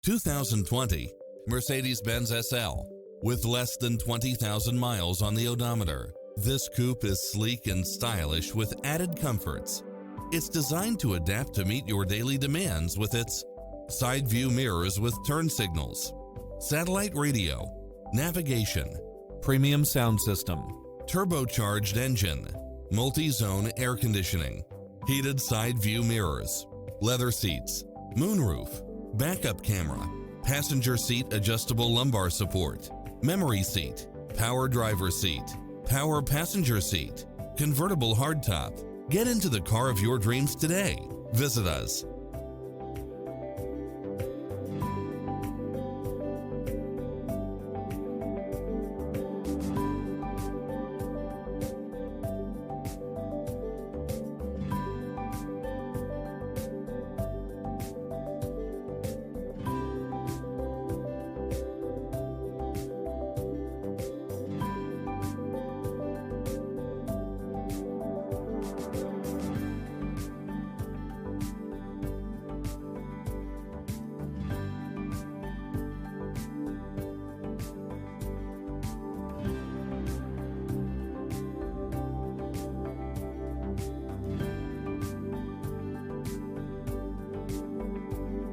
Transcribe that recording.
2020 Mercedes-Benz SL. With less than 20,000 miles on the odometer, this coupe is sleek and stylish with added comforts. It's designed to adapt to meet your daily demands with its side view mirrors with turn signals, satellite radio, navigation, premium sound system, turbocharged engine, multi-zone air conditioning, heated side view mirrors, leather seats, moonroof, backup camera, passenger seat adjustable lumbar support, memory seat, power driver seat, power passenger seat, convertible hardtop. Get into the car of your dreams today. Visit us.